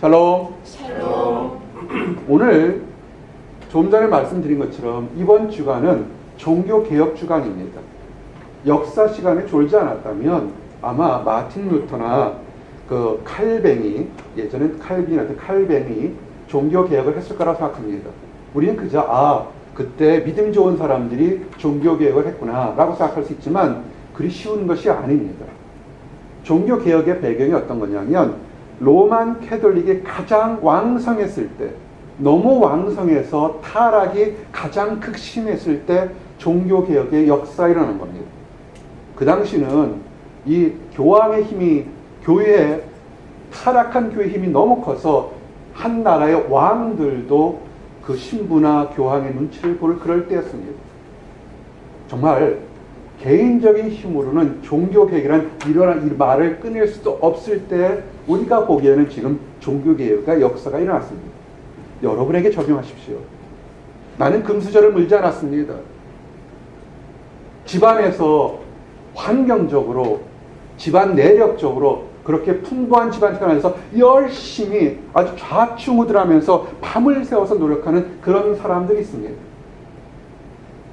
샬롬. 샬롬. 오늘 좀 전에 말씀드린 것처럼 이번 주간은 종교개혁 주간입니다. 역사 시간에 졸지 않았다면 아마 마틴 루터나 그 칼뱅이, 예전엔 칼빈한테 칼뱅이 종교개혁을 했을 거라고 생각합니다. 우리는 그저 그때 믿음 좋은 사람들이 종교개혁을 했구나 라고 생각할 수 있지만 그리 쉬운 것이 아닙니다. 종교개혁의 배경이 어떤 거냐면 로만 캐톨릭이 가장 왕성했을 때, 너무 왕성해서 타락이 가장 극심했을 때 종교개혁의 역사가 일어난 겁니다. 그 당시는 이 교황의 힘이, 교회의 타락한 교회의 힘이 너무 커서 한 나라의 왕들도 그 신부나 교황의 눈치를 볼 그럴 때였습니다. 정말 개인적인 힘으로는 종교개혁이란 이 말을 끊을 수도 없을 때 우리가 보기에는 지금 종교개혁의 역사가 일어났습니다. 여러분에게 적용하십시오. 나는 금수저를 물지 않았습니다. 집안에서 환경적으로, 집안 내력적으로 그렇게 풍부한 집안 생활에서 열심히 아주 좌충우돌하면서 밤을 새워서 노력하는 그런 사람들이 있습니다.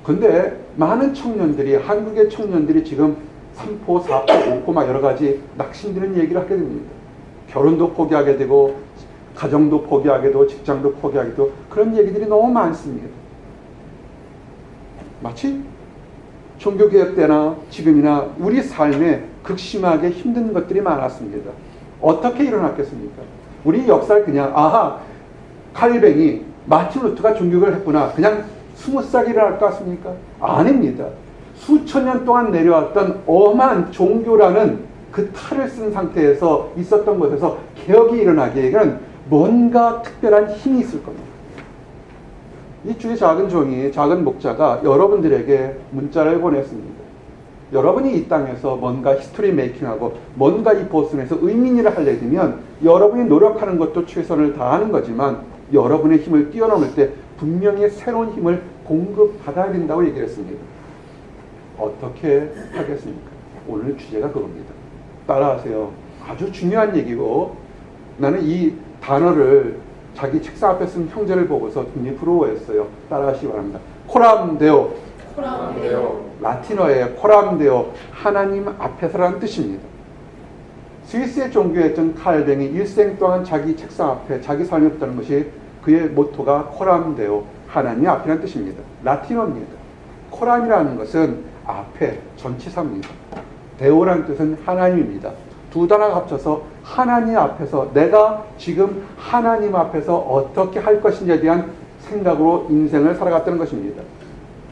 근데 많은 청년들이, 한국의 청년들이 지금 3포, 4포, 5포 막 여러 가지 낙심되는 얘기를 하게 됩니다. 결혼도 포기하게 되고 가정도 포기하게 되고 직장도 포기하게 되고 그런 얘기들이 너무 많습니다. 마치 종교개혁 때나 지금이나 우리 삶에 극심하게 힘든 것들이 많았습니다. 어떻게 일어났겠습니까? 우리 역사를 그냥 칼뱅이, 마틴 루터가 종교개혁을 했구나, 그냥 스무스하게 일어날 것 같습니까? 아닙니다. 수천 년 동안 내려왔던 엄한 종교라는 그 탈을 쓴 상태에서 있었던 곳에서 개혁이 일어나기에는 뭔가 특별한 힘이 있을 겁니다. 이 주의 작은 종이, 작은 목자가 여러분들에게 문자를 보냈습니다. 여러분이 이 땅에서 뭔가 히스토리 메이킹하고 뭔가 이 보스턴에서 의민일을 하려 되면 여러분이 노력하는 것도 최선을 다하는 거지만 여러분의 힘을 뛰어넘을 때 분명히 새로운 힘을 공급받아야 된다고 얘기를 했습니다. 어떻게 하겠습니까? 오늘 주제가 그겁니다. 따라하세요. 아주 중요한 얘기고, 나는 이 단어를 자기 책상 앞에 쓴 형제를 보고서 굉장히 부러워했어요. 따라하시기 바랍니다. 코람데오. 코람데오. 라틴어의 코람데오, 하나님 앞에서라는 뜻입니다. 스위스의 종교했던 칼뱅이 일생 동안 자기 책상 앞에 자기 삶을 붙다는 것이 그의 모토가 코람데오, 하나님 앞이라는 뜻입니다. 라틴어입니다. 코람이라는 것은 앞에, 전치사입니다. 데오라는 뜻은 하나님입니다. 두 단어가 합쳐서 하나님 앞에서, 내가 지금 하나님 앞에서 어떻게 할 것인지에 대한 생각으로 인생을 살아갔다는 것입니다.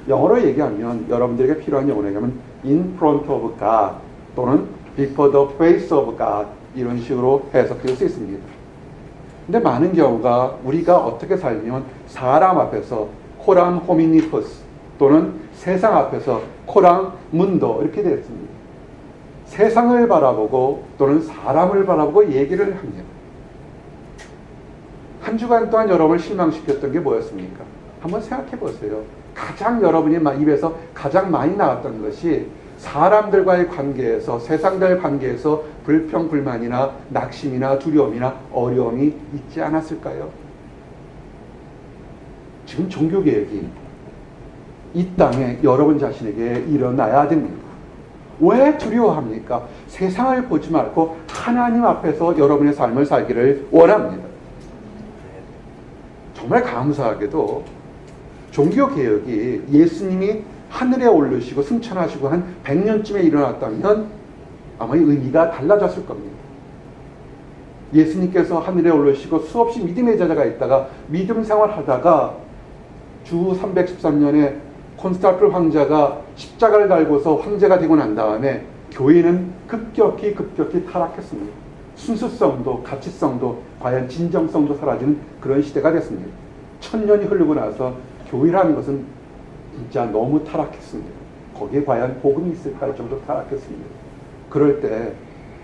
영어로 얘기하면, 여러분들에게 필요한 영어로 얘기하면 in front of God 또는 before the face of God, 이런 식으로 해석될 수 있습니다. 근데 많은 경우가 우리가 어떻게 살면 사람 앞에서 코람 호미니퍼스 또는 세상 앞에서 코람 문도 이렇게 되어 있습니다. 세상을 바라보고 또는 사람을 바라보고 얘기를 합니다. 한 주간 동안 여러분을 실망시켰던 게 뭐였습니까? 한번 생각해 보세요. 가장 여러분이 입에서 가장 많이 나왔던 것이 사람들과의 관계에서, 세상과의 관계에서 불평, 불만이나 낙심이나 두려움이나 어려움이 있지 않았을까요? 지금 종교개혁이 이 땅에 여러분 자신에게 일어나야 됩니다. 왜 두려워합니까? 세상을 보지 말고 하나님 앞에서 여러분의 삶을 살기를 원합니다. 정말 감사하게도 종교개혁이 예수님이 하늘에 오르시고 승천하시고 한 100년쯤에 일어났다면 아마 이 의미가 달라졌을 겁니다. 예수님께서 하늘에 오르시고 수없이 믿음의 제자가 있다가 믿음 생활하다가 주 313년에 콘스탄티노플 황제가 십자가를 달고서 황제가 되고 난 다음에 교회는 급격히 타락했습니다. 순수성도 가치성도 과연 진정성도 사라지는 그런 시대가 됐습니다. 1000년이 흐르고 나서 교회라는 것은 진짜 너무 타락했습니다. 거기에 과연 복음이 있을까 할 정도로 타락했습니다. 그럴 때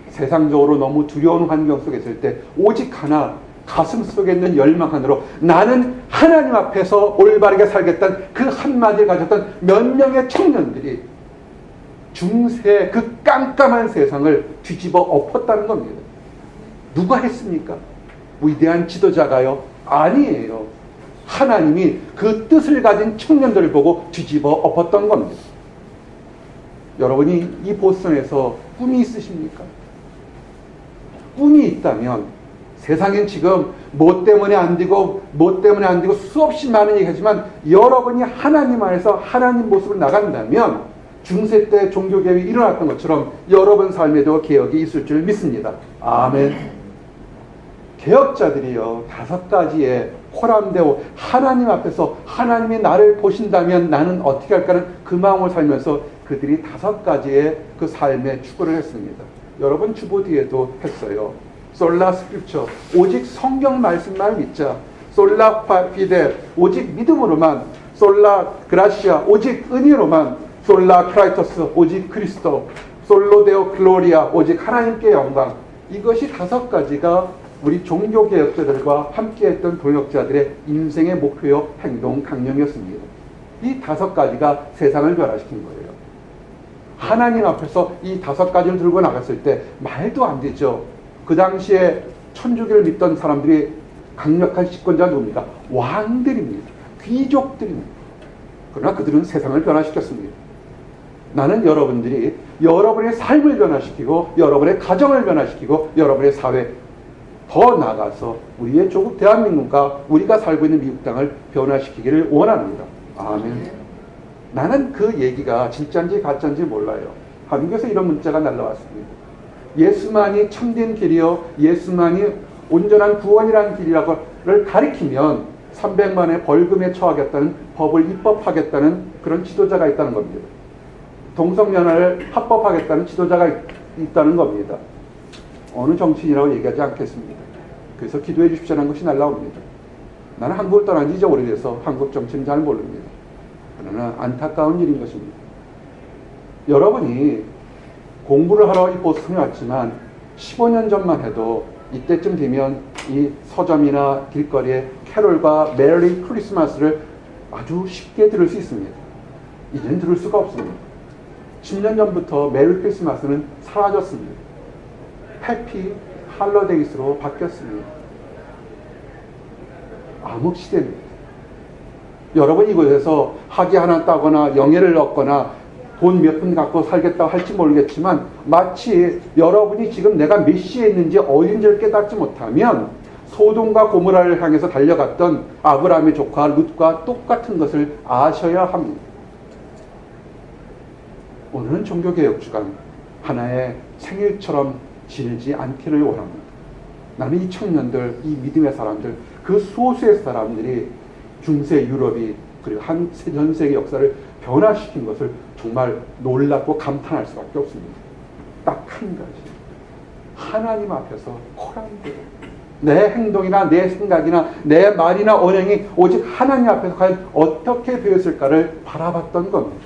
세상적으로 너무 두려운 환경 속에 있을 때 오직 하나, 가슴 속에 있는 열망 하나로 나는 하나님 앞에서 올바르게 살겠다는 그 한마디를 가졌던 몇 명의 청년들이 중세 그 깜깜한 세상을 뒤집어 엎었다는 겁니다. 누가 했습니까? 위대한 지도자가요? 아니에요. 하나님이 그 뜻을 가진 청년들을 보고 뒤집어 엎었던 겁니다. 여러분이 이 보스턴에서 꿈이 있으십니까? 꿈이 있다면 세상엔 지금 뭐 때문에 안 되고 수없이 많은 얘기하지만 여러분이 하나님 안에서 하나님 모습으로 나간다면 중세 때 종교개혁이 일어났던 것처럼 여러분 삶에도 개혁이 있을 줄 믿습니다. 아멘. 개혁자들이요 5가지의 호람되고 하나님 앞에서 하나님이 나를 보신다면 나는 어떻게 할까는 그 마음을 살면서 그들이 5가지의 그 삶의 추구를 했습니다. 여러분 주보 뒤에도 했어요. 솔라 스크립처, 오직 성경 말씀만 믿자. 솔라 피데, 오직 믿음으로만. 솔라 그라시아, 오직 은혜로만. 솔라 크라이토스, 오직 그리스도. 솔로 데오 글로리아, 오직 하나님께 영광. 이것이 5가지가 우리 종교개혁자들과 함께했던 동역자들의 인생의 목표요 행동 강령이었습니다. 이 5가지가 세상을 변화시킨 거예요. 하나님 앞에서 이 5가지를 들고 나갔을 때 말도 안 되죠. 그 당시에 천주교를 믿던 사람들이 강력한 집권자가 누굽니까? 왕들입니다. 귀족들입니다. 그러나 그들은 세상을 변화시켰습니다. 나는 여러분들이 여러분의 삶을 변화시키고 여러분의 가정을 변화시키고 여러분의 사회 더 나아가서 우리의 조국 대한민국과 우리가 살고 있는 미국 땅을 변화시키기를 원합니다. 아멘. 나는 그 얘기가 진짜인지 가짜인지 몰라요. 한국에서 이런 문자가 날라왔습니다. 예수만이 참된 길이요 예수만이 온전한 구원이라는 길이라고를 가리키면 300만의 벌금에 처하겠다는 법을 입법하겠다는 그런 지도자가 있다는 겁니다. 동성연애를 합법하겠다는 지도자가 있다는 겁니다. 어느 정치인이라고 얘기하지 않겠습니다. 그래서 기도해 주십시오라는 것이 날라옵니다. 나는 한국을 떠난 지 이제 오래돼서 한국 정치는 잘 모릅니다. 그러나 안타까운 일인 것입니다. 여러분이 공부를 하러 이 보스턴에 왔지만 15년 전만 해도 이때쯤 되면 이 서점이나 길거리에 캐롤과 메리 크리스마스를 아주 쉽게 들을 수 있습니다. 이제는 들을 수가 없습니다. 10년 전부터 메리 크리스마스는 사라졌습니다. 해피 할로데이스로 바뀌었습니다. 암흑시대입니다. 여러분 이곳에서 학위 하나 따거나 영예를 얻거나 돈 몇 푼 갖고 살겠다고 할지 모르겠지만 마치 여러분이 지금 내가 몇 시에 있는지 어딘지를 깨닫지 못하면 소돔과 고모라를 향해서 달려갔던 아브라함의 조카 룻과 똑같은 것을 아셔야 합니다. 오늘은 종교개혁주간 하나의 생일처럼 지내지 않기를 원합니다. 나는 이 청년들, 이 믿음의 사람들, 그 소수의 사람들이 중세 유럽이 그리고 전 세계 역사를 변화시킨 것을 정말 놀랍고 감탄할 수밖에 없습니다. 딱 한 가지. 하나님 앞에서 호랑이들. 내 행동이나 내 생각이나 내 말이나 언행이 오직 하나님 앞에서 과연 어떻게 되었을까를 바라봤던 겁니다.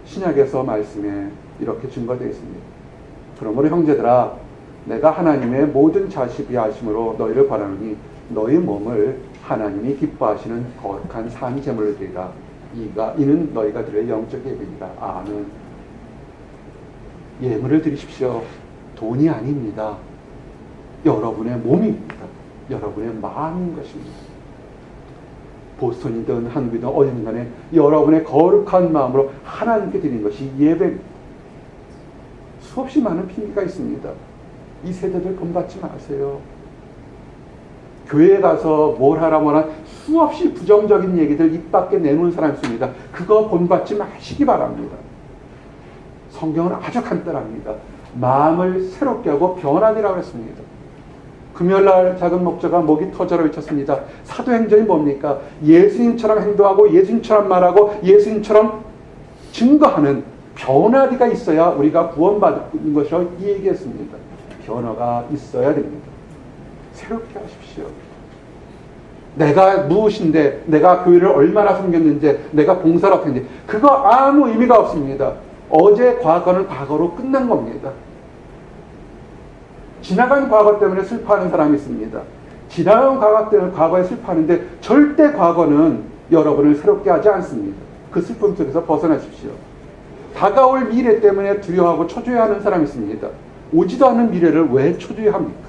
신약에서 말씀에 이렇게 증거되어 있습니다. 그러므로 형제들아 내가 하나님의 모든 자식이 하심으로 너희를 바라노니 너희 몸을 하나님이 기뻐하시는 거룩한 산 제물로 드리라. 이는 너희가 드릴 영적 예배이다. 아멘. 예물을 드리십시오. 돈이 아닙니다. 여러분의 몸입니다. 여러분의 마음인 것입니다. 보스턴이든 한국이든 어디든 간에 여러분의 거룩한 마음으로 하나님께 드리는 것이 예배입니다. 수없이 많은 핑계가 있습니다. 이 세대들 본받지 마세요. 교회에 가서 뭘 하라 뭐라 수없이 부정적인 얘기들 입 밖에 내놓은 사람이 있습니다. 그거 본받지 마시기 바랍니다. 성경은 아주 간단합니다. 마음을 새롭게 하고 변화되라고 했습니다. 금요일날 작은 목자가 목이 터져라 외쳤습니다. 사도행전이 뭡니까? 예수님처럼 행동하고 예수님처럼 말하고 예수님처럼 증거하는 변화가 있어야 우리가 구원받는 것이라고 얘기했습니다. 변화가 있어야 됩니다. 새롭게 하십시오. 내가 무엇인데, 내가 교회를 얼마나 섬겼는지, 내가 봉사를 어떻게 했는지 그거 아무 의미가 없습니다. 어제 과거는 과거로 끝난 겁니다. 지나간 과거 때문에 슬퍼하는 사람이 있습니다. 지나간 과거 때문에 과거에 슬퍼하는데 절대 과거는 여러분을 새롭게 하지 않습니다. 그 슬픔 속에서 벗어나십시오. 다가올 미래 때문에 두려워하고 초조해하는 사람이 있습니다. 오지도 않은 미래를 왜 초조해합니까?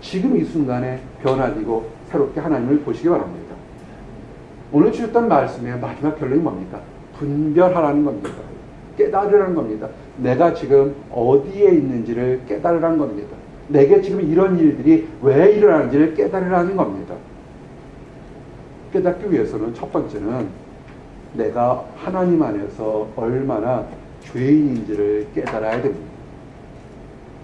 지금 이 순간에 변화되고 새롭게 하나님을 보시기 바랍니다. 오늘 주셨던 말씀의 마지막 결론이 뭡니까? 분별하라는 겁니다. 깨달으라는 겁니다. 내가 지금 어디에 있는지를 깨달으라는 겁니다. 내게 지금 이런 일들이 왜 일어나는지를 깨달으라는 겁니다. 깨닫기 위해서는 첫 번째는 내가 하나님 안에서 얼마나 죄인인지를 깨달아야 됩니다.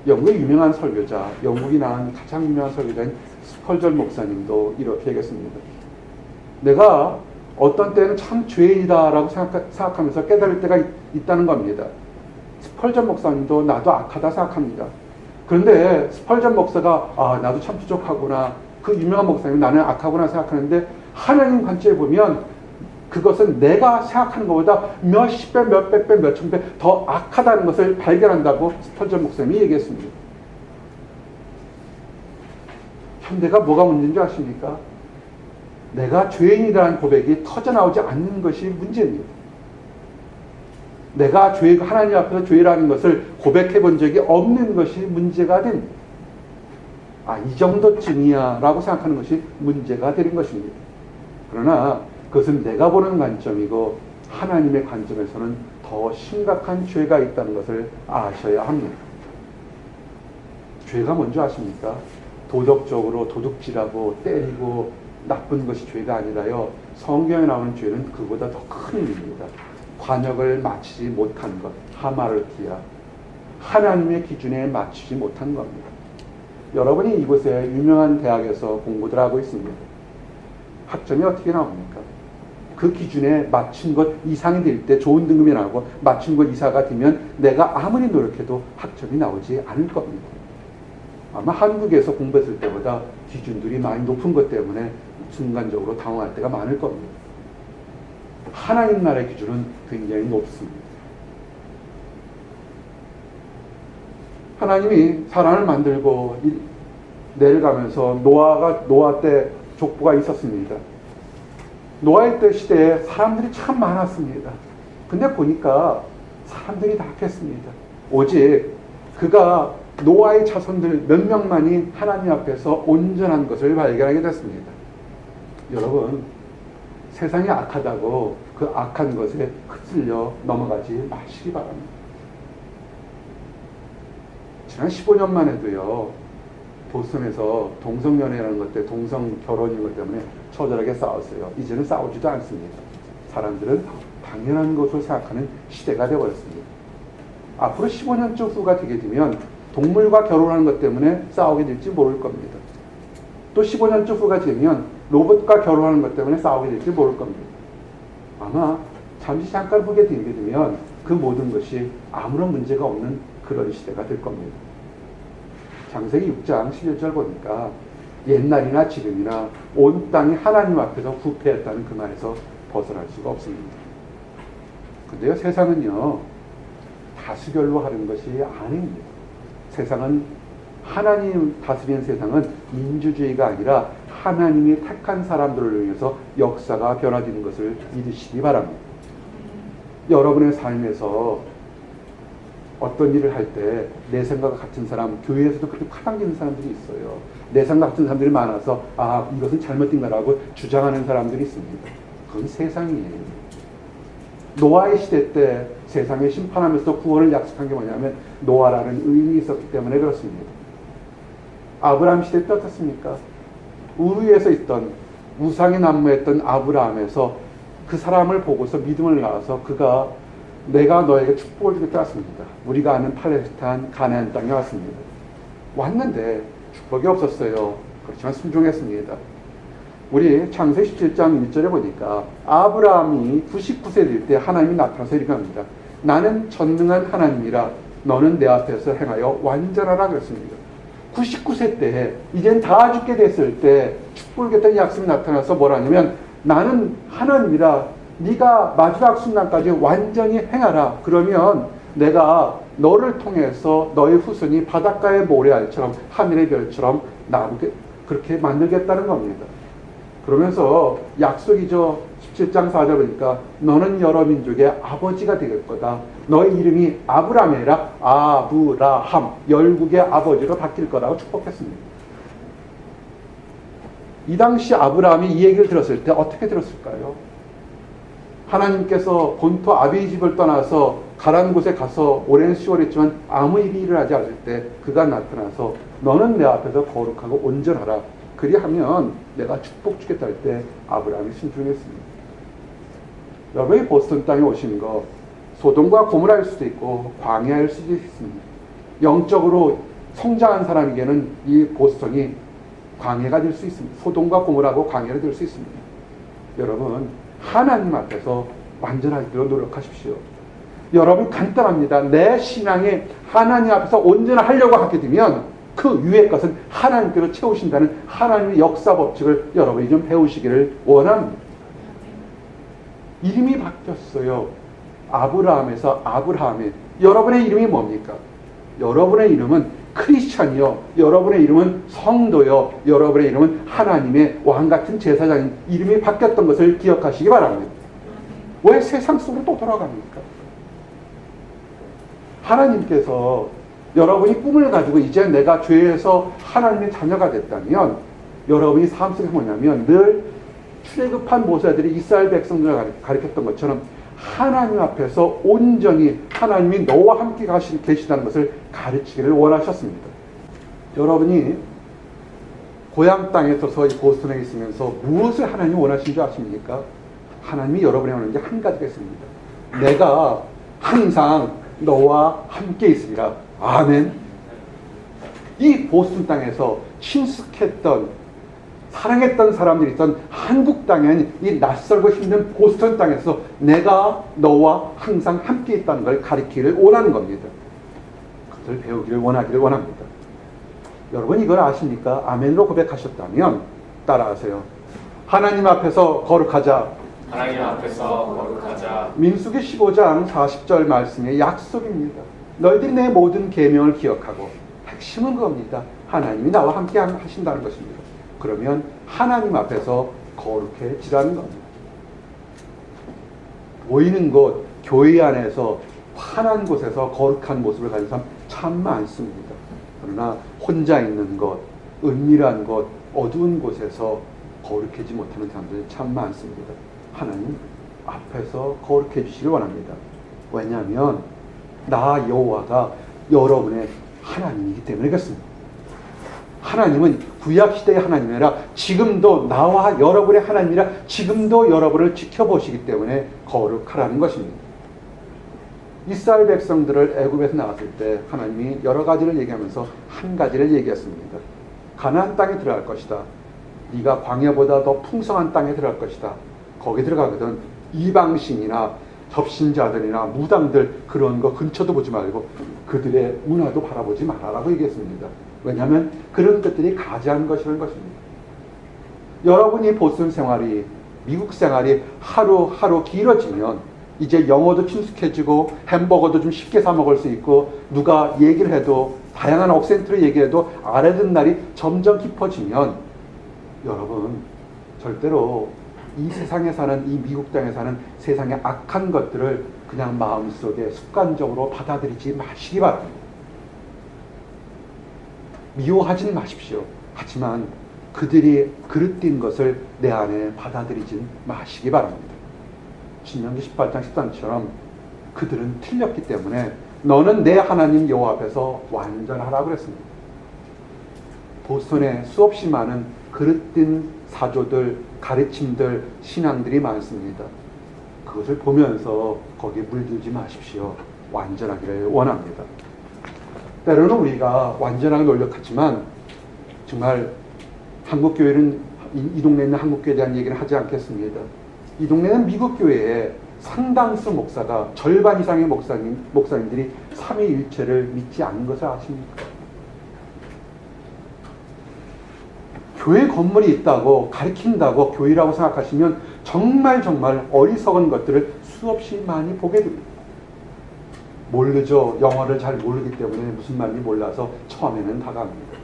영국의 유명한 설교자, 영국이 낳은 가장 유명한 설교자인 스펄전 목사님도 이렇게 얘기했습니다. 내가 어떤 때는 참 죄인이다라고 생각하면서 깨달을 때가 있다는 겁니다. 스펄전 목사님도 나도 악하다 생각합니다. 그런데 스펄전 목사가 나도 참 부족하구나, 그 유명한 목사님 나는 악하구나 생각하는데 하나님 관점에 보면 그것은 내가 생각하는 것보다 몇십 배, 몇백 배, 몇천 배 더 악하다는 것을 발견한다고 스펄전 목사님이 얘기했습니다. 현대가 뭐가 문제인 줄 아십니까? 내가 죄인이라는 고백이 터져나오지 않는 것이 문제입니다. 내가 하나님 앞에서 죄라는 것을 고백해 본 적이 없는 것이 문제가 됩니다. 이 정도쯤이야 라고 생각하는 것이 문제가 되는 것입니다. 그러나 그것은 내가 보는 관점이고 하나님의 관점에서는 더 심각한 죄가 있다는 것을 아셔야 합니다. 죄가 뭔지 아십니까? 도덕적으로 도둑질하고 때리고 나쁜 것이 죄가 아니라요, 성경에 나오는 죄는 그보다 더 큰 일입니다. 관역을 맞추지 못한 것, 하마르티아, 하나님의 기준에 맞추지 못한 겁니다. 여러분이 이곳에 유명한 대학에서 공부들 하고 있습니다. 학점이 어떻게 나옵니까? 그 기준에 맞춘 것 이상이 될 때 좋은 등급이 나오고 맞춘 것 이상가 되면 내가 아무리 노력해도 학점이 나오지 않을 겁니다. 아마 한국에서 공부했을 때보다 기준들이 많이 높은 것 때문에 순간적으로 당황할 때가 많을 겁니다. 하나님 나라의 기준은 굉장히 높습니다. 하나님이 사람을 만들고 내려가면서 노아 때 족보가 있었습니다. 노아의 때 시대에 사람들이 참 많았습니다. 근데 보니까 사람들이 다 악했습니다. 오직 그가 노아의 자손들 몇 명만이 하나님 앞에서 온전한 것을 발견하게 됐습니다. 여러분, 세상이 악하다고 그 악한 것에 휩쓸려 넘어가지 마시기 바랍니다. 지난 15년만 해도요, 보스턴에서 동성연애라는 것 때문에, 동성 결혼인 것 때문에 처절하게 싸웠어요. 이제는 싸우지도 않습니다. 사람들은 당연한 것으로 생각하는 시대가 되어버렸습니다. 앞으로 15년쯤 후가 되게 되면 동물과 결혼하는 것 때문에 싸우게 될지 모를 겁니다. 또 15년쯤 후가 되면 로봇과 결혼하는 것 때문에 싸우게 될지 모를 겁니다. 아마 잠시 잠깐 후게 되면 그 모든 것이 아무런 문제가 없는 그런 시대가 될 겁니다. 창세기 6장 11절 보니까 옛날이나 지금이나 온 땅이 하나님 앞에서 부패했다는 그 말에서 벗어날 수가 없습니다. 근데요, 세상은요, 다수결로 하는 것이 아닙니다. 세상은, 하나님 다스리는 세상은 민주주의가 아니라 하나님이 택한 사람들을 위해서 역사가 변화되는 것을 믿으시기 바랍니다. 여러분의 삶에서 어떤 일을 할 때 내 생각과 같은 사람, 교회에서도 그렇게 파당기는 사람들이 있어요. 내 생각 같은 사람들이 많아서 이것은 잘못된 거라고 주장하는 사람들이 있습니다. 그건 세상이에요. 노아의 시대 때 세상을 심판하면서 구원을 약속한 게 뭐냐면 노아라는 의인이 있었기 때문에 그렇습니다. 아브라함 시대 때 어떻습니까? 우르에서 있던 우상의 난무했던 아브라함에서 그 사람을 보고서 믿음을 낳아서 그가 내가 너에게 축복을 주겠다 했습니다. 우리가 아는 팔레스타인 가나안 땅에 왔습니다. 왔는데 축복이 없었어요. 그렇지만 순종했습니다. 우리 창세기 17장 1절에 보니까 아브라함이 99세 될 때 하나님이 나타나서 이렇게 합니다. 나는 전능한 하나님이라 너는 내 앞에서 행하여 완전하라 그랬습니다. 99세 때 이젠 다 죽게 됐을 때 축복을 주겠다는 약속이 나타나서 뭐라냐면 나는 하나님이라 네가 마지막 순간까지 완전히 행하라. 그러면 내가 너를 통해서 너의 후손이 바닷가의 모래알처럼 하늘의 별처럼 나오게 그렇게 만들겠다는 겁니다. 그러면서 약속이죠. 17장 4절 보니까 너는 여러 민족의 아버지가 되길 거다. 너의 이름이 아브라함이 아니라 아브라함, 열국의 아버지로 바뀔 거라고 축복했습니다. 이 당시 아브라함이 이 얘기를 들었을 때 어떻게 들었을까요? 하나님께서 본토 아비의 집을 떠나서 가라는 곳에 가서 오랜 세월했지만 아무 일을 하지 않을 때 그가 나타나서 너는 내 앞에서 거룩하고 온전하라. 그리하면 내가 축복 주겠다 할 때 아브라함이 순종했습니다. 여러분이 보스턴 땅에 오신 거 소돔과 고모라일 수도 있고 광야일 수도 있습니다. 영적으로 성장한 사람에게는 이 보스턴이 광야가 될 수 있습니다. 소돔과 고모라고 광야가 될 수 있습니다. 여러분 하나님 앞에서 완전하기로 노력하십시오. 여러분 간단합니다. 내 신앙에 하나님 앞에서 온전하려고 하게 되면 그 위의 것은 하나님께로 채우신다는 하나님의 역사 법칙을 여러분이 좀 배우시기를 원합니다. 이름이 바뀌었어요. 아브라함에서 아브라함에. 여러분의 이름이 뭡니까? 여러분의 이름은 크리스찬이요. 여러분의 이름은 성도요. 여러분의 이름은 하나님의 왕같은 제사장인 이름이 바뀌었던 것을 기억하시기 바랍니다. 왜 세상 속으로 또 돌아갑니까? 하나님께서 여러분이 꿈을 가지고 이제 내가 죄에서 하나님의 자녀가 됐다면 여러분이 삶 속에 뭐냐면 늘 출애굽한 모세들이 이스라엘 백성들을 가르쳤던 것처럼 하나님 앞에서 온전히 하나님이 너와 함께 계시다는 것을 가르치기를 원하셨습니다. 여러분이 고향 땅에 서서 이 보스턴에 있으면서 무엇을 하나님이 원하신 줄 아십니까? 하나님이 여러분이 원하는 게 한 가지가 있습니다. 내가 항상 너와 함께 있으리라. 아멘. 이 보스턴 땅에서 친숙했던 사랑했던 사람들이 있던 한국 땅엔 이 낯설고 힘든 보스턴 땅에서 내가 너와 항상 함께 있다는 걸 가르치기를 원하는 겁니다. 그것을 배우기를 원하기를 원합니다. 여러분 이걸 아십니까? 아멘으로 고백하셨다면 따라하세요. 하나님 앞에서 거룩하자. 하나님 앞에서 거룩하자. 민수기 15장 40절 말씀의 약속입니다. 너희들이 내 모든 계명을 기억하고 핵심은 그겁니다. 하나님이 나와 함께 하신다는 것입니다. 그러면 하나님 앞에서 거룩해지라는 겁니다. 보이는 곳, 교회 안에서 환한 곳에서 거룩한 모습을 가진 사람 참 많습니다. 그러나 혼자 있는 곳, 은밀한 곳, 어두운 곳에서 거룩해지지 못하는 사람들이 참 많습니다. 하나님 앞에서 거룩해 주시길 원합니다. 왜냐하면 나 여호와가 여러분의 하나님이기 때문에 그렇습니다. 하나님은 구약시대의 하나님이 아니라 지금도 나와 여러분의 하나님이라 지금도 여러분을 지켜보시기 때문에 거룩하라는 것입니다. 이스라엘 백성들을 애굽에서 나왔을 때 하나님이 여러 가지를 얘기하면서 한 가지를 얘기했습니다. 가나안 땅에 들어갈 것이다. 네가 광야보다 더 풍성한 땅에 들어갈 것이다. 거기 들어가거든 이방신이나 접신자들이나 무당들 그런 거 근처도 보지 말고 그들의 문화도 바라보지 마라라고 얘기했습니다. 왜냐하면 그런 것들이 가지한 것이라는 것입니다. 여러분이 보스턴 생활이 미국 생활이 하루하루 길어지면 이제 영어도 친숙해지고 햄버거도 좀 쉽게 사 먹을 수 있고 누가 얘기를 해도 다양한 억센트로 얘기해도 알아듣는 날이 점점 깊어지면 여러분 절대로 이 세상에 사는 이 미국 땅에 사는 세상의 악한 것들을 그냥 마음속에 습관적으로 받아들이지 마시기 바랍니다. 미워하지는 마십시오. 하지만 그들이 그릇된 것을 내 안에 받아들이진 마시기 바랍니다. 신명기 18장 13처럼 그들은 틀렸기 때문에 너는 내 하나님 여호와 앞에서 완전하라고 그랬습니다. 보스턴에 수없이 많은 그릇된 사조들, 가르침들, 신앙들이 많습니다. 그것을 보면서 거기에 물들지 마십시오. 완전하기를 원합니다. 때로는 우리가 완전하게 노력하지만 정말 한국교회는 이 동네에 있는 한국교회에 대한 얘기를 하지 않겠습니다. 이 동네는 미국교회에 상당수 목사가 절반 이상의 목사님들이 삼위일체를 믿지 않는 것을 아십니까? 교회 건물이 있다고 가르친다고 교회라고 생각하시면 정말 어리석은 것들을 수없이 많이 보게 됩니다. 모르죠. 영어를 잘 모르기 때문에 무슨 말인지 몰라서 처음에는 다가갑니다.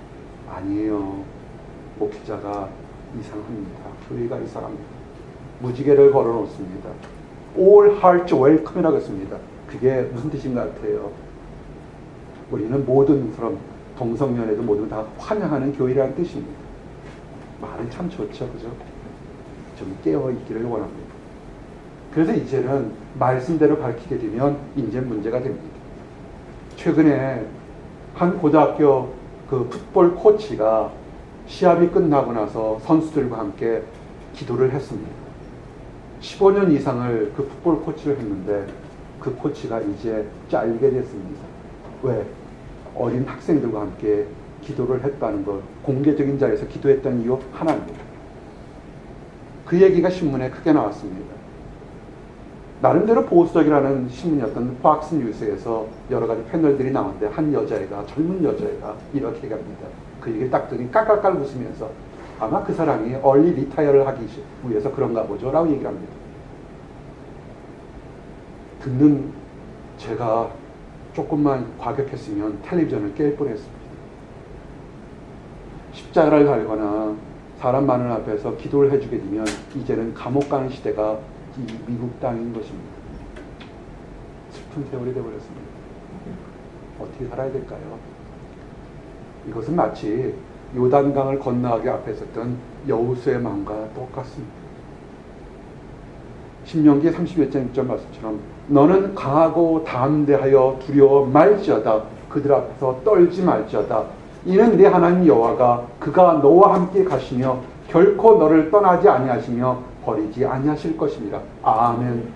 아니에요. 목회자가 이상합니다. 교회가 이상합니다. 무지개를 걸어놓습니다. All hearts welcome이라고 했습니다. 그게 무슨 뜻인 것 같아요? 우리는 모든 사람, 동성연애도 모두 다 환영하는 교회라는 뜻입니다. 말은 참 좋죠, 그죠? 좀 깨어있기를 원합니다. 그래서 이제는 말씀대로 가르치게 되면 이제 문제가 됩니다. 최근에 한 고등학교 그 풋볼 코치가 시합이 끝나고 나서 선수들과 함께 기도를 했습니다. 15년 이상을 그 풋볼 코치를 했는데 그 코치가 이제 잘리게 됐습니다. 왜? 어린 학생들과 함께 기도를 했다는 것, 공개적인 자리에서 기도했다는 이유 하나입니다. 그 얘기가 신문에 크게 나왔습니다. 나름대로 보수적이라는 신문이었던 팍스 뉴스에서 여러 가지 패널들이 나오는데 한 여자애가, 젊은 여자애가 이렇게 얘기합니다. 그 얘기를 딱 듣니 깔깔깔 웃으면서 아마 그 사람이 얼리 리타이어를 하기 위해서 그런가 보죠 라고 얘기를 합니다. 듣는 제가 조금만 과격했으면 텔레비전을 깰 뻔했습니다. 십자가를 달거나 사람 많은 앞에서 기도를 해주게 되면 이제는 감옥 가는 시대가 이 미국 땅인 것입니다. 슬픈 세월이 되어버렸습니다. 어떻게 살아야 될까요? 이것은 마치 요단강을 건너가기 앞에 섰던 여호수아의 마음과 똑같습니다. 신명기 30몇 장 6절 말씀처럼 너는 강하고 담대하여 두려워 말지어다. 그들 앞에서 떨지 말지어다. 이는 네 하나님 여호와가 그가 너와 함께 가시며 결코 너를 떠나지 아니하시며 버리지 아니하실 것입니다. 아멘.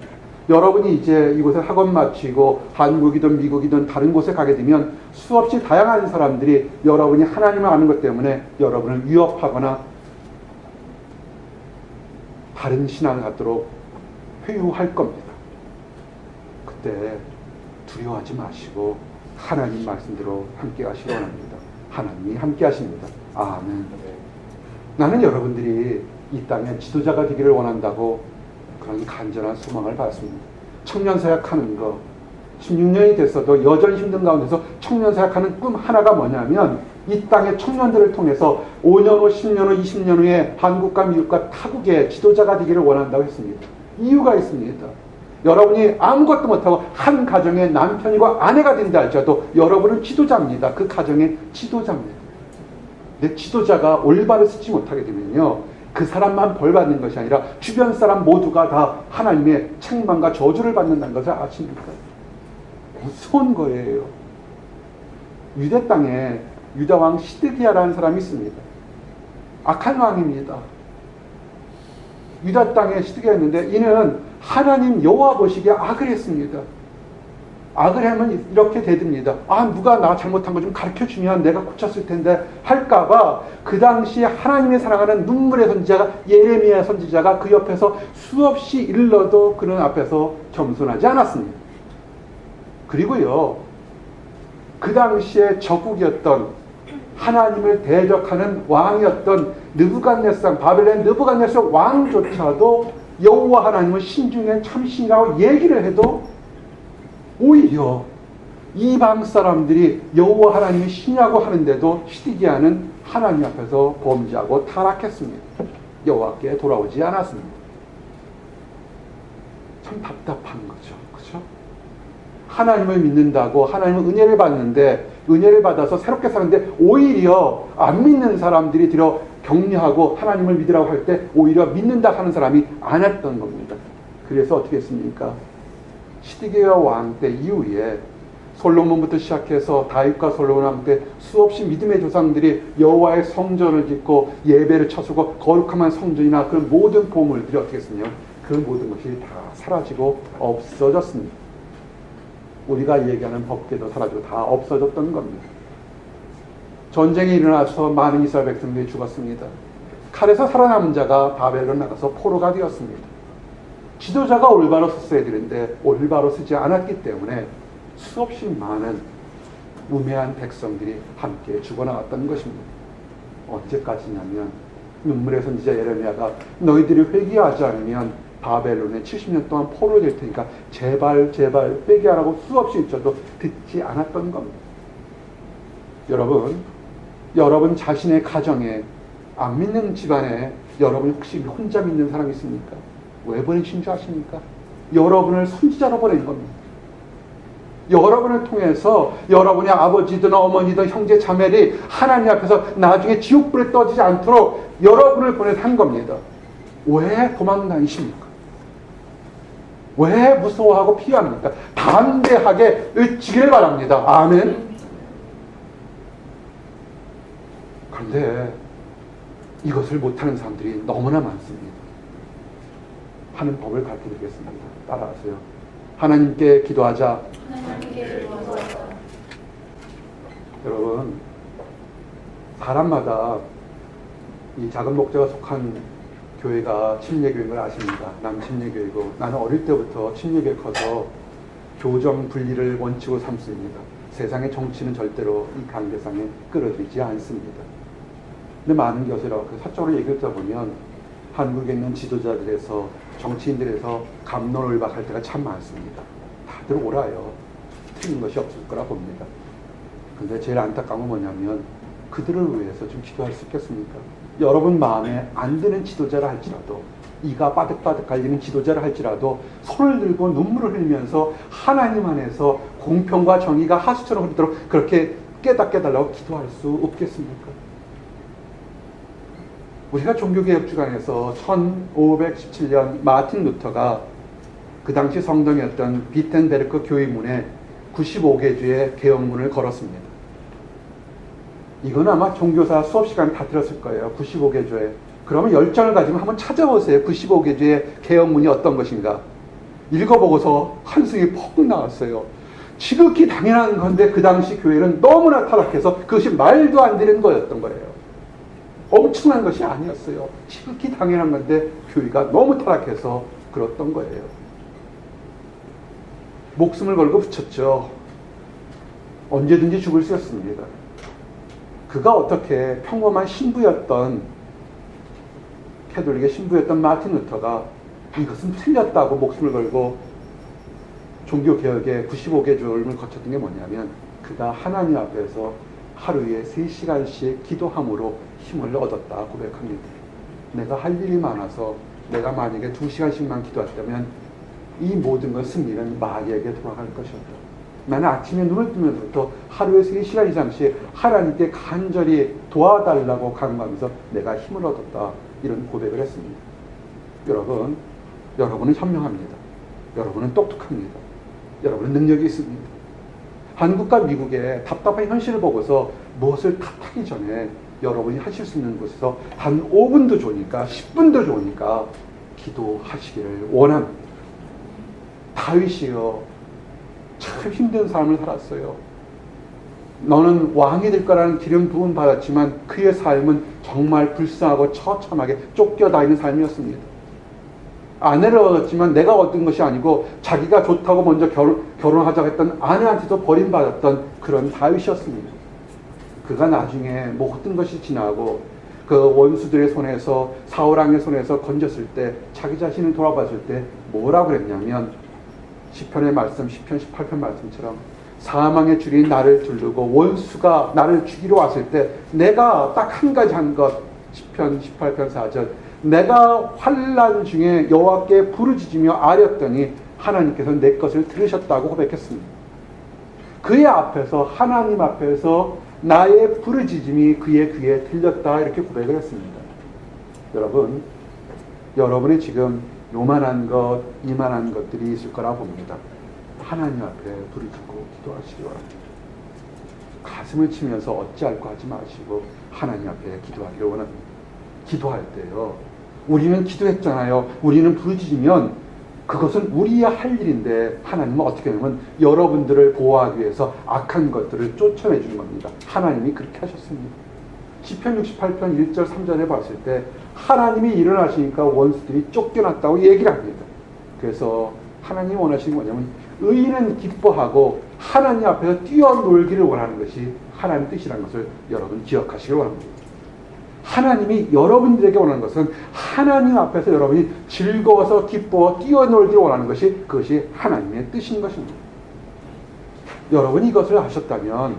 여러분이 이제 이곳에 학원 마치고 한국이든 미국이든 다른 곳에 가게 되면 수없이 다양한 사람들이 여러분이 하나님을 아는 것 때문에 여러분을 위협하거나 다른 신앙을 갖도록 회유할 겁니다. 그때 두려워하지 마시고 하나님 말씀대로 함께 하시기 원합니다. 하나님이 함께 하십니다. 아멘. 나는 여러분들이 이 땅에 지도자가 되기를 원한다고 그런 간절한 소망을 받습니다. 청년사역하는 거 16년이 됐어도 여전히 힘든 가운데서 청년사역하는 꿈 하나가 뭐냐면 이 땅의 청년들을 통해서 5년 후, 10년 후, 20년 후에 한국과 미국과 타국의 지도자가 되기를 원한다고 했습니다. 이유가 있습니다. 여러분이 아무것도 못하고 한 가정의 남편이고 아내가 된다 할지라도 여러분은 지도자입니다. 그 가정의 지도자입니다. 내 지도자가 올바로 쓰지 못하게 되면요, 그 사람만 벌 받는 것이 아니라 주변 사람 모두가 다 하나님의 책망과 저주를 받는다는 것을 아십니까? 무서운 거예요. 유대 땅에 유다왕 시드기야라는 사람이 있습니다. 악한 왕입니다. 유다 땅에 시드기야였는데 이는 하나님 여호와 보시기에 악을 했습니다. 악을 하면 이렇게 되듭니다. 아, 누가 나 잘못한 거 좀 가르쳐주면 내가 고쳤을 텐데 할까봐 그 당시에 하나님의 사랑하는 눈물의 선지자가 예레미야 선지자가 그 옆에서 수없이 일러도 그런 앞에서 겸손하지 않았습니다. 그리고요, 그 당시에 적국이었던 하나님을 대적하는 왕이었던 느부갓네살, 바벨론 느부갓네살 왕조차도 여호와 하나님은 신중에 참신이라고 얘기를 해도 오히려 이방 사람들이 여호와 하나님이 신이라고 하는데도 시드기야는 하나님 앞에서 범죄하고 타락했습니다. 여호와께 돌아오지 않았습니다. 참 답답한 거죠. 그렇죠? 하나님을 믿는다고 하나님은 은혜를 받는데 은혜를 받아서 새롭게 사는데 오히려 안 믿는 사람들이 들어 격려하고 하나님을 믿으라고 할 때 오히려 믿는다 하는 사람이 안 했던 겁니다. 그래서 어떻게 했습니까? 시드기야 왕 때 이후에 솔로몬부터 시작해서 다윗과 솔로몬 왕 때 수없이 믿음의 조상들이 여호와의 성전을 짓고 예배를 쳐주고 거룩한 성전이나 그런 모든 보물들이 어떻게 했으며 그 모든 것이 다 사라지고 없어졌습니다. 우리가 얘기하는 법궤도 사라지고 다 없어졌던 겁니다. 전쟁이 일어나서 많은 이스라엘 백성들이 죽었습니다. 칼에서 살아남은 자가 바벨론 나가서 포로가 되었습니다. 지도자가 올바로 섰어야 되는데 올바로 서지 않았기 때문에 수없이 많은 우매한 백성들이 함께 죽어나갔던 것입니다. 언제까지냐면 눈물의 선지자 예레미야가 너희들이 회개하지 않으면 바벨론에 70년 동안 포로 될 테니까 제발 회개하라고 수없이 외쳐도 듣지 않았던 겁니다. 여러분 자신의 가정에 안 믿는 집안에 여러분 혹시 혼자 믿는 사람이 있습니까? 왜 보내신 줄 아십니까? 여러분을 선지자로 보낸 겁니다. 여러분을 통해서 여러분의 아버지든 어머니든 형제 자매들이 하나님 앞에서 나중에 지옥불에 떠지지 않도록 여러분을 보내서 한 겁니다. 왜 도망다니십니까? 왜 무서워하고 피합니까? 담대하게 외치기를 바랍니다. 아멘. 그런데 이것을 못하는 사람들이 너무나 많습니다. 하는 법을 가르쳐드리겠습니다. 따라하세요. 하나님께 기도하자. 여러분, 사람마다 이 작은 목자가 속한 교회가 침례교회인 걸 아십니다. 난 침례교회고, 나는 어릴 때부터 침례교회 커서 교정 분리를 원칙으로 삼습니다. 세상의 정치는 절대로 이 관계상에 끌어들이지 않습니다. 근데 많은 것을 이렇게 사적으로 얘기를 듣다 보면 한국에 있는 지도자들에서 정치인들에서 갑론을박할 때가 참 많습니다. 다들 옳아요. 틀린 것이 없을 거라 봅니다. 근데 제일 안타까운 건 뭐냐면 그들을 위해서 좀 기도할 수 있겠습니까? 여러분 마음에 안 드는 지도자라 할지라도, 이가 바득바득 갈리는 지도자라 할지라도 손을 들고 눈물을 흘리면서 하나님 안에서 공평과 정의가 하수처럼 흐르도록 그렇게 깨닫게 해달라고 기도할 수 없겠습니까? 우리가 종교개혁주간에서 1517년 마틴 루터가 그 당시 성당이었던 비텐베르크 교회문에 95개주의 개혁문을 걸었습니다. 이건 아마 종교사 수업 시간에 다 들었을 거예요. 95개주에. 그러면 열정을 가지면 한번 찾아보세요. 95개주의 개혁문이 어떤 것인가. 읽어보고서 한숨이 퍽 나왔어요. 지극히 당연한 건데 그 당시 교회는 너무나 타락해서 그것이 말도 안 되는 거였던 거예요. 엄청난 것이 아니었어요. 지극히 당연한 건데 교회가 너무 타락해서 그랬던 거예요. 목숨을 걸고 붙였죠. 언제든지 죽을 수 있었습니다. 그가 어떻게 평범한 신부였던, 캐톨릭의 신부였던 마틴 루터가 이것은 틀렸다고 목숨을 걸고 종교개혁의 95개주를 거쳤던 게 뭐냐면 그가 하나님 앞에서 하루에 3시간씩 기도함으로 힘을 얻었다 고백합니다. 내가 할 일이 많아서 내가 만약에 2시간씩만 기도했다면 이 모든 것 승리는 마귀에게 돌아갈 것이었다. 나는 아침에 눈을 뜨면서부터 하루에 3시간 이상씩 하나님께 간절히 도와달라고 간구하면서 내가 힘을 얻었다. 이런 고백을 했습니다. 여러분, 여러분은 현명합니다. 여러분은 똑똑합니다. 여러분은 능력이 있습니다. 한국과 미국의 답답한 현실을 보고서 무엇을 탓하기 전에 여러분이 하실 수 있는 곳에서 단 5분도 좋으니까 10분도 좋으니까 기도하시기를 원합니다. 다윗이요, 참 힘든 삶을 살았어요. 너는 왕이 될 거라는 기름 부음 받았지만 그의 삶은 정말 불쌍하고 처참하게 쫓겨다니는 삶이었습니다. 아내를 얻었지만 내가 얻은 것이 아니고 자기가 좋다고 먼저 결혼하자고 했던 아내한테도 버림받았던 그런 다윗이었습니다. 그가 나중에 모든 것이 지나고 그 원수들의 손에서, 사울왕의 손에서 건졌을 때 자기 자신을 돌아봤을 때 뭐라고 그랬냐면 시편의 말씀, 시편 18편 말씀처럼 사망의 줄이 나를 두르고 원수가 나를 죽이러 왔을 때 내가 딱 한 가지 한 것, 시편 18편 4절, 내가 환난 중에 여호와께 부르짖으며 아렸더니 하나님께서 내 것을 들으셨다고 고백했습니다. 그의 앞에서, 하나님 앞에서 나의 부르짖음이 그의 귀에 들렸다, 이렇게 고백을 했습니다. 여러분, 여러분이 지금 요만한 것, 이만한 것들이 있을 거라 봅니다. 하나님 앞에 부르짖고 기도하시기 바랍니다. 가슴을 치면서 어찌할 거 하지 마시고 하나님 앞에 기도하기를 원합니다. 기도할 때요, 우리는 기도했잖아요. 우리는 부르짖으면 그것은 우리의 할 일인데 하나님은 어떻게 하냐면 여러분들을 보호하기 위해서 악한 것들을 쫓아내 주는 겁니다. 하나님이 그렇게 하셨습니다. 시편 68편 1절 3절에 봤을 때 하나님이 일어나시니까 원수들이 쫓겨났다고 얘기를 합니다. 그래서 하나님이 원하시는 게 뭐냐면 의인은 기뻐하고 하나님 앞에서 뛰어놀기를 원하는 것이 하나님 뜻이라는 것을 여러분 기억하시길 원합니다. 하나님이 여러분들에게 원하는 것은 하나님 앞에서 여러분이 즐거워서 기뻐 뛰어놀기를 원하는 것이, 그것이 하나님의 뜻인 것입니다. 여러분이 이것을 아셨다면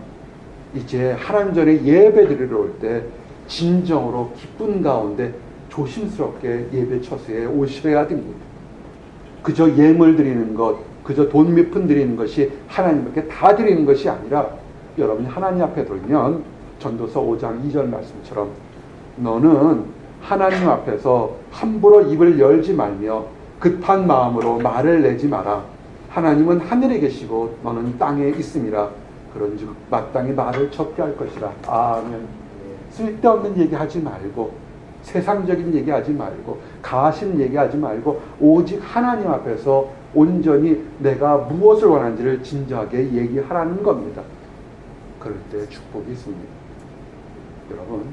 이제 하나님 전에 예배 드리러 올 때 진정으로 기쁜 가운데 조심스럽게 예배 처소에 오셔야 됩니다. 그저 예물 드리는 것, 그저 돈 몇 푼 드리는 것이 하나님께 다 드리는 것이 아니라 여러분이 하나님 앞에 들면 전도서 5장 2절 말씀처럼 너는 하나님 앞에서 함부로 입을 열지 말며 급한 마음으로 말을 내지 마라. 하나님은 하늘에 계시고 너는 땅에 있음이라. 그런즉 마땅히 말을 적게 할 것이라. 아멘. 쓸데없는 얘기하지 말고 세상적인 얘기하지 말고 가심 얘기하지 말고 오직 하나님 앞에서 온전히 내가 무엇을 원하는지를 진지하게 얘기하라는 겁니다. 그럴 때 축복이 있습니다. 여러분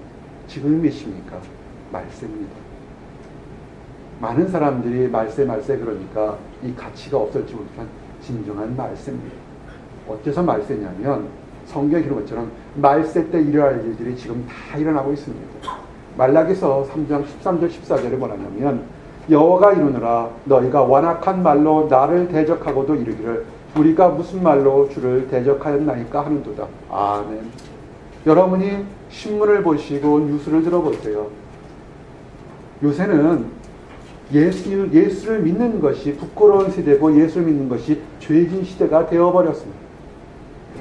지금 몇십니까? 말세입니다. 많은 사람들이 말세 그러니까 이 가치가 없을지 못한 진정한 말세입니다. 어째서 말세냐면 성경에 이런 것처럼 말세 때 일어날 일들이 지금 다 일어나고 있습니다. 말라기서 3장 13절 14절에 뭐라냐면 여호와가 이르노라 너희가 완악한 말로 나를 대적하고도 이르기를 우리가 무슨 말로 주를 대적하였나이까 하는도다. 아멘. 여러분이 신문을 보시고 뉴스를 들어보세요. 요새는 예수를 믿는 것이 부끄러운 시대고 예수를 믿는 것이 죄진 시대가 되어버렸습니다.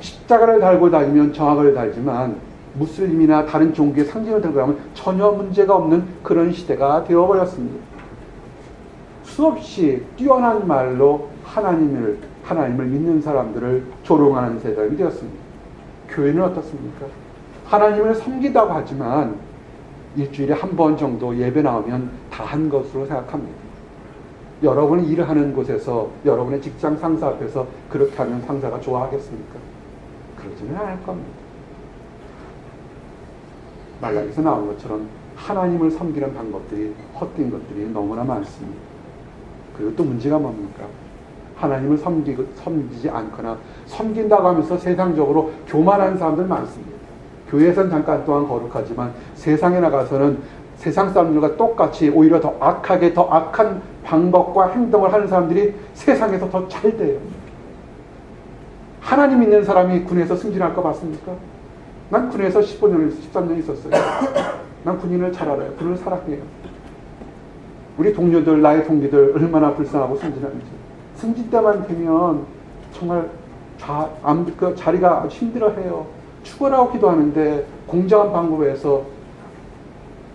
십자가를 달고 다니면 정확을 달지만 무슬림이나 다른 종교의 상징을 들고 가면 전혀 문제가 없는 그런 시대가 되어버렸습니다. 수없이 뛰어난 말로 하나님을 믿는 사람들을 조롱하는 세상이 되었습니다. 교회는 어떻습니까? 하나님을 섬기다고 하지만 일주일에 한 번 정도 예배 나오면 다 한 것으로 생각합니다. 여러분이 일을 하는 곳에서 여러분의 직장 상사 앞에서 그렇게 하면 상사가 좋아하겠습니까? 그러지는 않을 겁니다. 말라기에서 나온 것처럼 하나님을 섬기는 방법들이 헛된 것들이 너무나 많습니다. 그리고 또 문제가 뭡니까? 하나님을 섬기지 않거나 섬긴다고 하면서 세상적으로 교만한 사람들 많습니다. 교회에서는 잠깐 동안 거룩하지만 세상에 나가서는 세상 사람들과 똑같이 오히려 더 악하게 더 악한 방법과 행동을 하는 사람들이 세상에서 더 잘 돼요. 하나님 믿는 사람이 군에서 승진할 거 봤습니까? 난 군에서 15년, 13년 있었어요. 난 군인을 잘 알아요. 군을 사랑해요. 우리 동료들, 나의 동기들 얼마나 불쌍하고 승진하는지. 승진 때만 되면 정말 자리가 아주 힘들어해요. 죽어라고 기도하는데 공정한 방법에서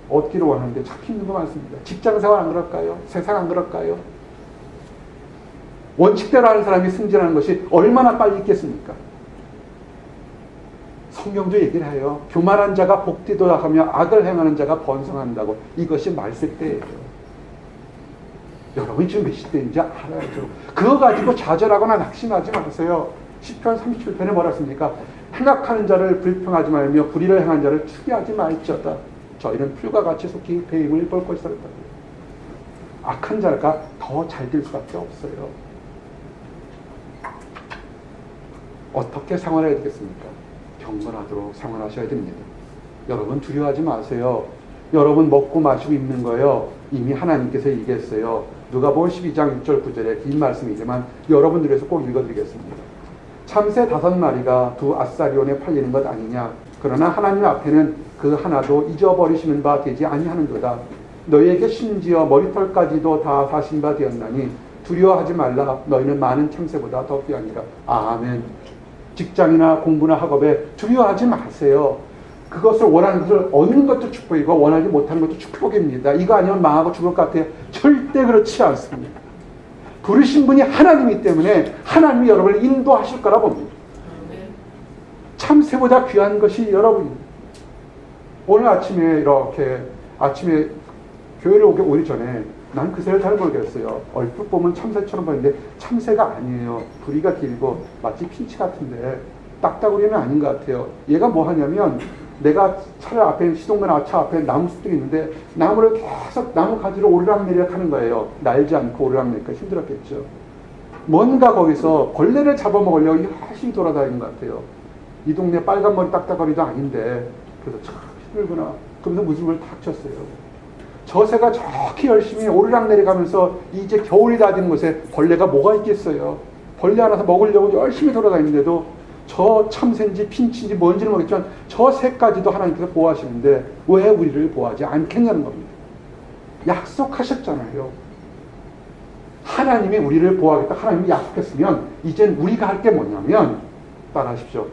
얻기를 원하는데 잡히 있는 거 많습니다. 직장생활 안 그럴까요? 세상 안 그럴까요? 원칙대로 하는 사람이 승진하는 것이 얼마나 빨리 있겠습니까? 성경도 얘기를 해요. 교만한 자가 복되도다 하며 악을 행하는 자가 번성한다고. 이것이 말세 때예요. 여러분이 지금 몇 시대인지 알아야죠. 그거 가지고 좌절하거나 낙심하지 마세요. 시편 37편에 뭐라 했습니까? 행악하는 자를 불평하지 말며 불의를 행한 자를 추기하지 말지어다. 저희는 풀과 같이 속히 배임을 볼 것이다. 악한 자가 더 잘 될 수밖에 없어요. 어떻게 생활해야 되겠습니까? 경건하도록 생활하셔야 됩니다. 여러분 두려워하지 마세요. 여러분 먹고 마시고 입는 거요. 이미 하나님께서 얘기했어요. 누가복음 12장 6절 9절에 긴 말씀이지만 여러분들 위해서 꼭 읽어드리겠습니다. 참새 5마리가 두 아사리온에 팔리는 것 아니냐. 그러나 하나님 앞에는 그 하나도 잊어버리시는 바 되지 아니하는도다. 너희에게 심지어 머리털까지도 다 사신 바 되었나니 두려워하지 말라. 너희는 많은 참새보다 더 귀하니라. 아멘. 직장이나 공부나 학업에 두려워하지 마세요. 그것을 원하는 것을 얻는 것도 축복이고 원하지 못하는 것도 축복입니다. 이거 아니면 망하고 죽을 것 같아요. 절대 그렇지 않습니다. 부르신 분이 하나님이기 때문에 하나님이 여러분을 인도하실 거라 봅니다. 참새보다 귀한 것이 여러분입니다. 오늘 아침에 교회를 오기 전에 난 그 새를 잘 모르겠어요. 얼핏 보면 참새처럼 보이는데 참새가 아니에요. 부리가 길고 마치 핀치 같은데 딱따구리는 아닌 것 같아요. 얘가 뭐 하냐면 내가 차를 앞에 시동면 차 앞에 나무숲들이 있는데 나무를 계속 나무 가지로 오르락내리락 하는 거예요. 날지 않고 오르락내리락 힘들었겠죠. 뭔가 거기서 벌레를 잡아먹으려고 열심히 돌아다니는 것 같아요. 이 동네 빨간머리 딱따구리도 아닌데 그래서 참 힘들구나. 그러면서 무릎을 탁 쳤어요. 저 새가 저렇게 열심히 오르락내리가면서 이제 겨울이 다 되는 곳에 벌레가 뭐가 있겠어요. 벌레 하나 먹으려고 열심히 돌아다니는데도 저 참새인지 핀치인지 뭔지는 모르겠지만 저 새까지도 하나님께서 보호하시는데 왜 우리를 보호하지 않겠냐는 겁니다. 약속하셨잖아요. 하나님이 우리를 보호하겠다. 하나님이 약속했으면 이젠 우리가 할 게 뭐냐면 따라하십시오.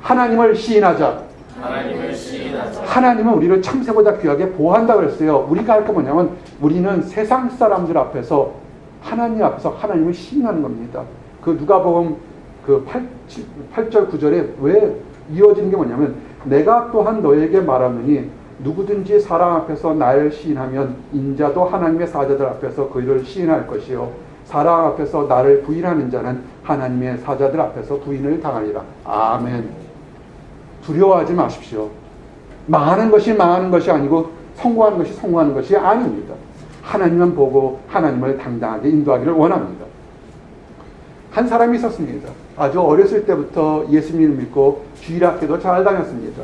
하나님을 시인하자. 하나님을 시인하자. 하나님은 우리를 참새보다 귀하게 보호한다고 그랬어요. 우리가 할 게 뭐냐면 우리는 세상 사람들 앞에서 하나님 앞에서 하나님을 시인하는 겁니다. 그 누가복음 그 8절 9절에 왜 이어지는 게 뭐냐면 내가 또한 너에게 말하노니 누구든지 사람 앞에서 나를 시인하면 인자도 하나님의 사자들 앞에서 그를 시인할 것이요 사람 앞에서 나를 부인하는 자는 하나님의 사자들 앞에서 부인을 당하리라. 아멘. 두려워하지 마십시오. 망하는 것이 망하는 것이 아니고 성공하는 것이 성공하는 것이 아닙니다. 하나님은 보고 하나님을 당당하게 인도하기를 원합니다. 한 사람이 있었습니다. 아주 어렸을 때부터 예수님을 믿고 주일학교도 잘 다녔습니다.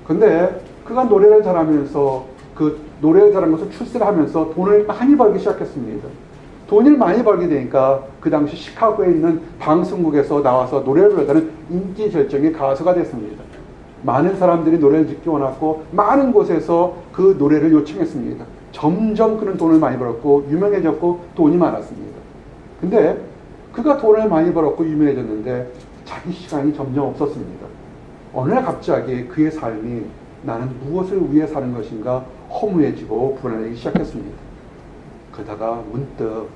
근데 그가 노래를 잘하면서 그 노래를 잘하는 것을 출세를 하면서 돈을 많이 벌기 시작했습니다. 돈을 많이 벌게 되니까 그 당시 시카고에 있는 방송국에서 나와서 노래를 부르다는 인기 절정의 가수가 됐습니다. 많은 사람들이 노래를 듣기 원했고 많은 곳에서 그 노래를 요청했습니다. 점점 그는 돈을 많이 벌었고 유명해졌고 돈이 많았습니다. 근데 그가 돈을 많이 벌었고 유명해졌는데 자기 시간이 점점 없었습니다. 어느 날 갑자기 그의 삶이 나는 무엇을 위해 사는 것인가 허무해지고 불안해지기 시작했습니다. 그러다가 문득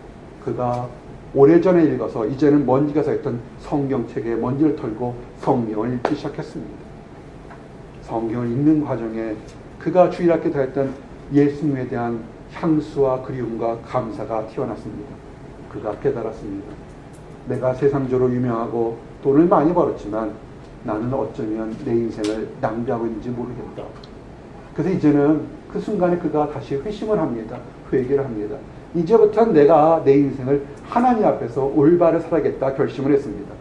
그가 오래전에 읽어서 이제는 먼지가 쌓였던 성경책에 먼지를 털고 성경을 읽기 시작했습니다. 성경을 읽는 과정에 그가 주일학교 다녔던 예수님에 대한 향수와 그리움과 감사가 튀어났습니다. 그가 깨달았습니다. 내가 세상적으로 유명하고 돈을 많이 벌었지만 나는 어쩌면 내 인생을 낭비하고 있는지 모르겠다. 그래서 이제는 그 순간에 그가 다시 회심을 합니다. 회개를 합니다. 이제부터는 내가 내 인생을 하나님 앞에서 올바르게 살아야겠다 결심을 했습니다.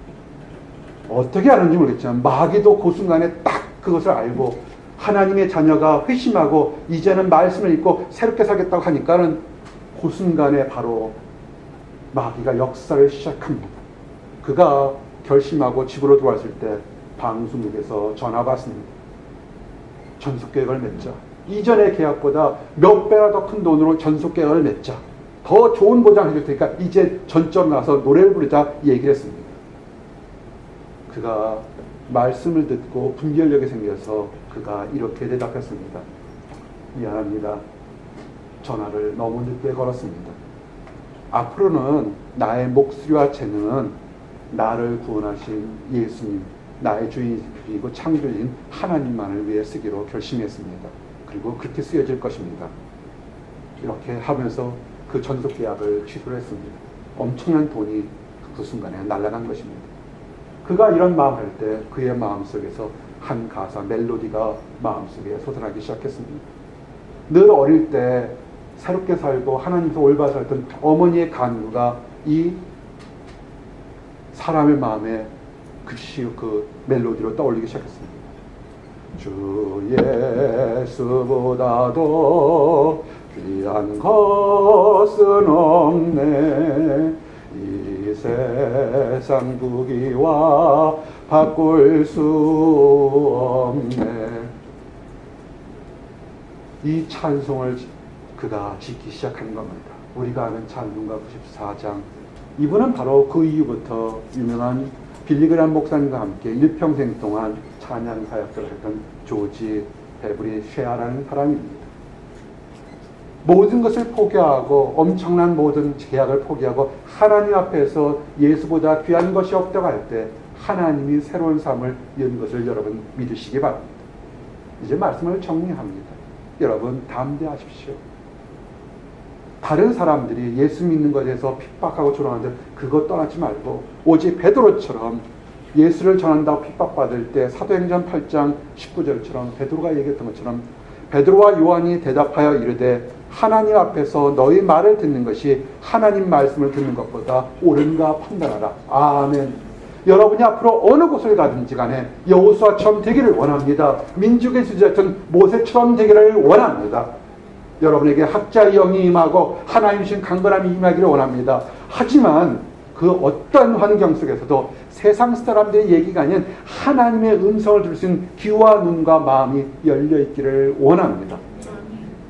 어떻게 하는지 모르겠지만 마귀도 그 순간에 딱 그것을 알고 하나님의 자녀가 회심하고 이제는 말씀을 읽고 새롭게 살겠다고 하니까는 그 순간에 바로 마귀가 역사를 시작합니다. 그가 결심하고 집으로 들어왔을 때 방송국에서 전화가 왔습니다. 전속계약을 맺자. 이전의 계약보다 몇 배나 더 큰 돈으로 전속계약을 맺자. 더 좋은 보장을 해줄 테니까 이제 전적으로 나서 노래를 부르자 얘기를 했습니다. 그가 말씀을 듣고 분별력이 생겨서 그가 이렇게 대답했습니다. 미안합니다. 전화를 너무 늦게 걸었습니다. 앞으로는 나의 목소리와 재능은 나를 구원하신 예수님, 나의 주인이고 창조주인 하나님만을 위해 쓰기로 결심했습니다. 그리고 그렇게 쓰여질 것입니다. 이렇게 하면서 그 전속 계약을 취소를 했습니다. 엄청난 돈이 그 순간에 날아간 것입니다. 그가 이런 마음을 할 때 그의 마음속에서 한 가사, 멜로디가 마음속에 솟아나기 시작했습니다. 늘 어릴 때 새롭게 살고 하나님께서 올바르게 살던 어머니의 간구가 이 사람의 마음에 그 멜로디로 떠올리기 시작했습니다. 주 예수보다도 귀한 것은 없네. 이 세상 부귀와 바꿀 수 없네. 이 찬송을 그가 짓기 시작한 겁니다. 우리가 아는 찬송가 94장. 이분은 바로 그 이후부터 유명한 빌리그람 목사님과 함께 일평생 동안 찬양 사역을 했던 조지 베브리 쉐아라는 사람입니다. 모든 것을 포기하고 엄청난 모든 계약을 포기하고 하나님 앞에서 예수보다 귀한 것이 없다고 할 때 하나님이 새로운 삶을 연 것을 여러분 믿으시기 바랍니다. 이제 말씀을 정리합니다. 여러분 담대하십시오. 다른 사람들이 예수 믿는 것에 대해서 핍박하고 조롱하는데 그것 떠나지 말고 오직 베드로처럼 예수를 전한다고 핍박받을 때 사도행전 8장 19절처럼 베드로가 얘기했던 것처럼 베드로와 요한이 대답하여 이르되 하나님 앞에서 너희 말을 듣는 것이 하나님 말씀을 듣는 것보다 옳은가 판단하라. 아멘. 여러분이 앞으로 어느 곳을 가든지 간에 여호수아처럼 되기를 원합니다. 민족의 지도자였던 모세처럼 되기를 원합니다. 여러분에게 학자의 영이 임하고 하나님 주신 강건함이 임하기를 원합니다. 하지만 그 어떤 환경 속에서도 세상 사람들의 얘기가 아닌 하나님의 음성을 들을 수 있는 귀와 눈과 마음이 열려있기를 원합니다.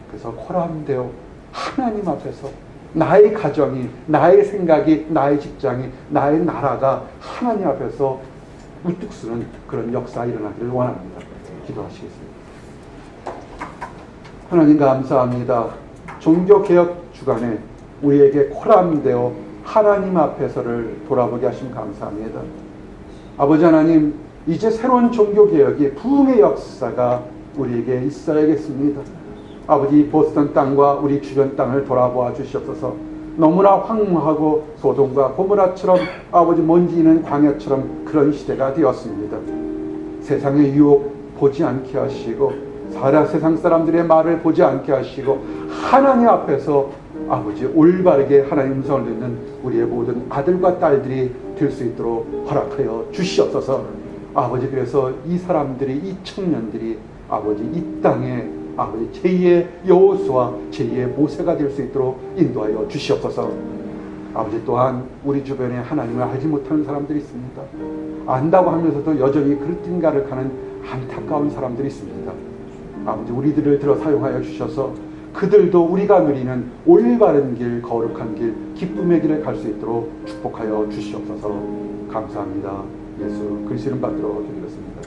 그래서 코람되어 하나님 앞에서 나의 가정이, 나의 생각이, 나의 직장이, 나의 나라가 하나님 앞에서 우뚝 서는 그런 역사 일어나기를 원합니다. 기도하시겠습니다. 하나님 감사합니다. 종교개혁 주간에 우리에게 코람되어 하나님 앞에서를 돌아보게 하심 감사합니다. 아버지 하나님, 이제 새로운 종교개혁의 부흥의 역사가 우리에게 있어야겠습니다. 아버지, 보스턴 땅과 우리 주변 땅을 돌아보아 주시옵소서. 너무나 황무하고 소돔과 고모라처럼 아버지 먼지 있는 광야처럼 그런 시대가 되었습니다. 세상의 유혹 보지 않게 하시고 세상 사람들의 말을 보지 않게 하시고 하나님 앞에서 아버지 올바르게 하나님 음성을 듣는 우리의 모든 아들과 딸들이 될 수 있도록 허락하여 주시옵소서. 아버지, 그래서 이 사람들이, 이 청년들이 아버지 이 땅에 아버지 제2의 여호수아, 제2의 모세가 될 수 있도록 인도하여 주시옵소서. 아버지, 또한 우리 주변에 하나님을 알지 못하는 사람들이 있습니다. 안다고 하면서도 여전히 그릇된 가를 가는 안타까운 사람들이 있습니다. 아버지, 우리들을 들어 사용하여 주셔서 그들도 우리가 누리는 올바른 길, 거룩한 길, 기쁨의 길을 갈 수 있도록 축복하여 주시옵소서. 감사합니다. 예수 그리스도 이름 받들어 드리겠습니다.